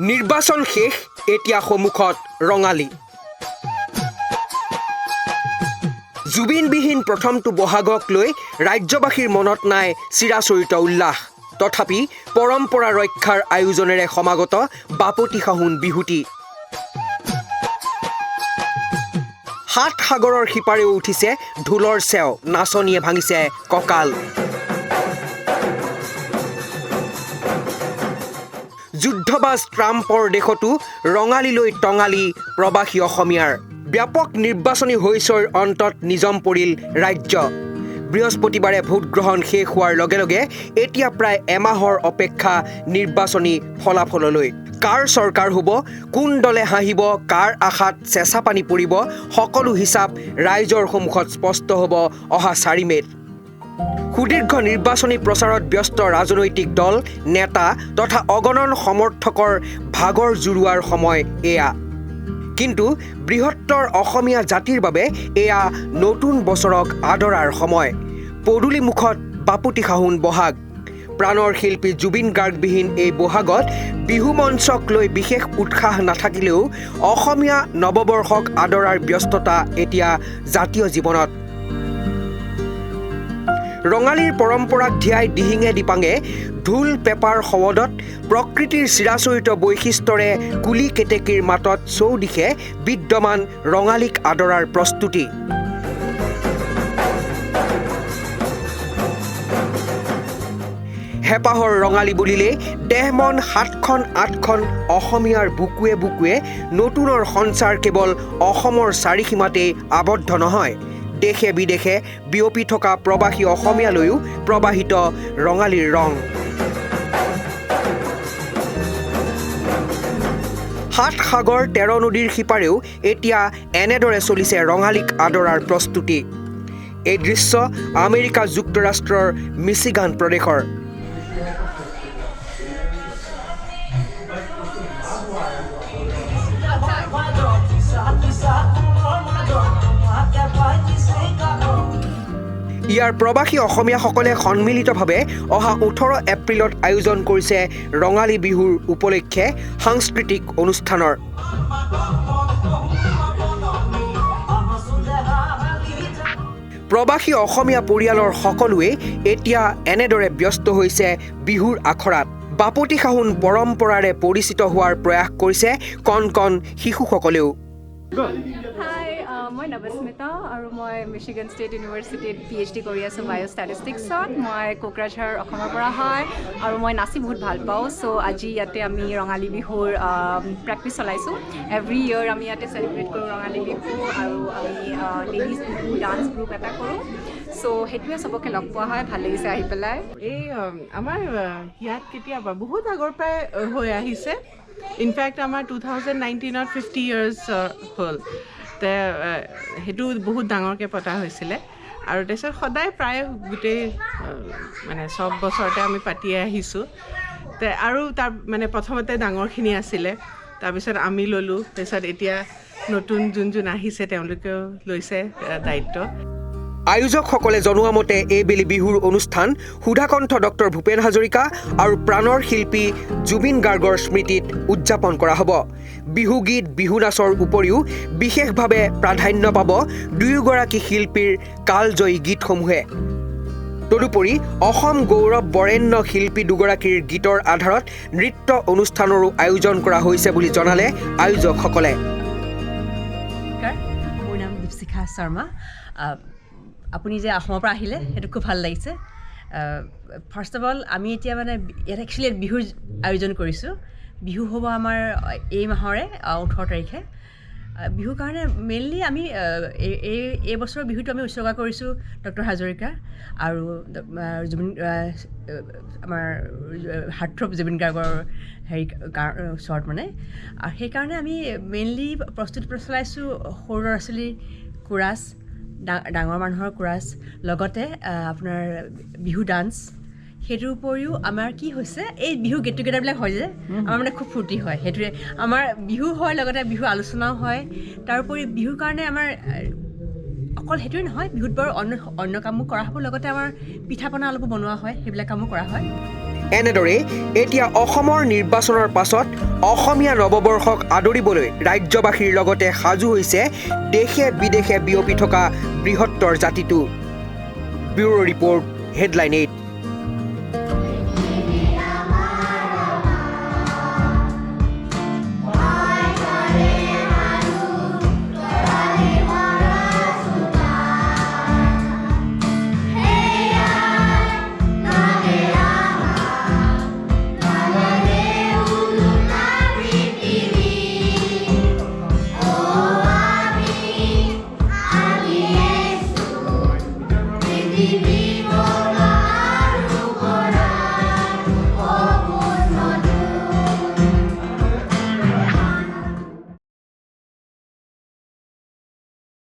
নিৰ্বাচন শেষ এতিয়া সন্মুখত ৰঙালী জুবিনবিহীন প্ৰথমটো বহাগক লৈ ৰাজ্যবাসীৰ মনত নাই চিৰাচৰিত উল্লাস তথাপি পৰম্পৰা ৰক্ষাৰ আয়োজনেৰে সমাগত বাপতিসাহোন বিহুটি সাত সাগৰৰ সিপাৰেও উঠিছে ঢোলৰ চেও নাচনীয়ে ভাঙিছে কঁকাল যুদ্ধবাজ ট্ৰাম্পৰ দেশতো ৰঙালীলৈ টঙালী প্ৰবাসী অসমীয়াৰ ব্যাপক নিৰ্বাচনী হৈছৰ অন্তত নিজম পৰিল ৰাজ্য বৃহস্পতিবাৰে ভোটগ্ৰহণ শেষ হোৱাৰ লগে লগে এতিয়া প্ৰায় এমাহৰ অপেক্ষা নিৰ্বাচনী ফলাফললৈ কাৰ চৰকাৰ হ'ব কোন দলে হাঁহিব কাৰ আশাত চেঁচা পানী পৰিব সকলো হিচাপ ৰাইজৰ সন্মুখত স্পষ্ট হ'ব অহা 4 মেত সুদীৰ্ঘ নিৰ্বাচনী প্ৰচাৰত ব্যস্ত ৰাজনৈতিক দল নেতা তথা অগণন সমৰ্থকৰ ভাগৰ জুৰুৱাৰ সময় এয়া কিন্তু বৃহত্তৰ অসমীয়া জাতিৰ বাবে এয়া নতুন বছৰক আদৰাৰ সময় পদূলি মুখত বাপতিসাহোন বহাগ প্ৰাণৰ শিল্পী জুবিন গাৰ্গবিহীন এই বহাগত বিহু মঞ্চক লৈ বিশেষ উৎসাহ নাথাকিলেও অসমীয়া নৱবৰ্ষক আদৰাৰ ব্যস্ততা এতিয়া জাতীয় জীৱনত ৰঙালীৰ পৰম্পৰাক ধ্যাই দিহিঙে দিপাঙে ঢোল পেপাৰ সৱদত প্ৰকৃতিৰ চিৰাচৰিত বৈশিষ্ট্যৰে কুলি কেতেকীৰ মাতত চৌদিশে বিদ্যমান ৰঙালীক আদৰাৰ প্ৰস্তুতি হেপাহৰ ৰঙালী বুলিলে দেহমন 7খন 8খন অসমীয়াৰ বুকুৱে বুকুৱে নতুনৰ সঞ্চাৰ কেৱল অসমৰ চাৰিসীমাতেই আবদ্ধ নহয় দেশে বিদেশে বিয়পি থকা প্ৰবাসী অসমীয়ালৈও প্ৰবাহিত ৰঙালীৰ ৰং 7 সাগৰ 13 নদীৰ সিপাৰেও এতিয়া এনেদৰে চলিছে ৰঙালীক আদৰাৰ প্ৰস্তুতি এই দৃশ্য আমেৰিকা যুক্তৰাষ্ট্ৰৰ মিচিগান প্ৰদেশৰ ইয়াৰ প্ৰবাসী অসমীয়াসকলে সন্মিলিতভাৱে অহা 18 এপ্ৰিলত আয়োজন কৰিছে ৰঙালী বিহুৰ উপলক্ষে সাংস্কৃতিক অনুষ্ঠানৰ প্ৰবাসী অসমীয়া পৰিয়ালৰ সকলোৱে এতিয়া এনেদৰে ব্যস্ত হৈছে বিহুৰ আখৰাত বাপতিসাহোন পৰম্পৰাৰে পৰিচিত হোৱাৰ প্ৰয়াস কৰিছে কণ কণ শিশুসকলেও মই নৱস্মিতা আৰু মই মিচিগান ষ্টেট ইউনিভাৰ্চিটিত PhD কৰি আছোঁ বায়'ষ্টেটিষ্টিক্সত মই কোকৰাঝাৰ অসমৰ পৰা হয় আৰু মই নাচি বহুত ভাল পাওঁ চ' আজি ইয়াতে আমি ৰঙালী বিহুৰ প্ৰেক্টিচ চলাইছোঁ এভৰি ইয়েৰ আমি ইয়াতে চেলিব্ৰেট কৰোঁ ৰঙালী বিহু আৰু আমি লেডিজ বিহু ডান্স গ্ৰুপ এটা কৰোঁ চ' সেইটোৱে চবকে লগ পোৱা হয় ভাল লাগিছে আহি পেলাই এই আমাৰ ইয়াত কেতিয়াবা বহুত আগৰ পৰাই হৈ আহিছে ইনফেক্ট আমাৰ 2019ত 50 years হ'ল সেইটো বহুত ডাঙৰকৈ পতা হৈছিলে আৰু তাৰপিছত সদায় প্ৰায় গোটেই মানে চব বছৰতে আমি পাতিয়ে আহিছোঁ আৰু তাৰ মানে প্ৰথমতে ডাঙৰখিনি আছিলে তাৰপিছত আমি ল'লোঁ তাৰপিছত এতিয়া নতুন যোন আহিছে তেওঁলোকেও লৈছে দায়িত্ব আয়োজকসকলে জনোৱা মতে এইবেলি বিহুৰ অনুষ্ঠান সুধাকণ্ঠ ডক্টৰ ভূপেন হাজৰিকা আৰু প্ৰাণৰ শিল্পী জুবিন গাৰ্গৰ স্মৃতিত উদযাপন কৰা হ'ব বিহু গীত বিহু নাচৰ উপৰিও বিশেষভাৱে প্ৰাধান্য পাব দুয়োগৰাকী শিল্পীৰ কালজয়ী গীতসমূহে তদুপৰি অসম গৌৰৱ বৰেণ্য শিল্পী দুগৰাকীৰ গীতৰ আধাৰত নৃত্য অনুষ্ঠানৰো আয়োজন কৰা হৈছে বুলি জনালে আয়োজকসকলে মোৰ নাম দীপশিখা শৰ্মা আপুনি যে অসমৰ পৰা আহিলে সেইটো খুব ভাল লাগিছে ফাৰ্ষ্ট অফ অল আমি এতিয়া মানে ইয়াত একচুৱেলি বিহুৰ আয়োজন কৰিছোঁ বিহু হ'ব আমাৰ এই মাহৰে 18 তাৰিখে বিহুৰ কাৰণে মেইনলি আমি এই বছৰৰ বিহুটো আমি উৎসৰ্গা কৰিছোঁ ডক্টৰ হাজৰিকা আৰু জুবিন আমাৰ হাৰ্টথ্ৰব জুবিন গাৰ্গৰ ওচৰত মানে আৰু সেইকাৰণে আমি মেইনলি প্ৰস্তুতি চলাইছোঁ সৰু ল'ৰা ছোৱালীৰ কোৰাছ ডাঙৰ মানুহৰ কোৰাছ লগতে আপোনাৰ বিহু ডান্স সেইটোৰ উপৰিও আমাৰ কি হৈছে এই বিহু গেট টুগেডাৰবিলাক হয় যে আমাৰ মানে খুব ফূৰ্তি হয় সেইটোৱে আমাৰ বিহু হয় লগতে বিহু আলোচনাও হয় তাৰোপৰি বিহুৰ কাৰণে আমাৰ অকল সেইটোৱে নহয় বিহুত বাৰু অন্য কামো কৰা হ'ব লগতে আমাৰ পিঠা পনা অলপো বনোৱা হয় সেইবিলাক কামো কৰা হয় এনেদৰে এতিয়া অসমৰ নিৰ্বাচনৰ পাছত অসমীয়া নৱবৰ্ষক আদৰিবলৈ ৰাজ্যবাসীৰ লগতে সাজু হৈছে দেশে বিদেশে বিয়পি থকা বৃহত্তৰ জাতিটো। Bureau report, headline 8। TV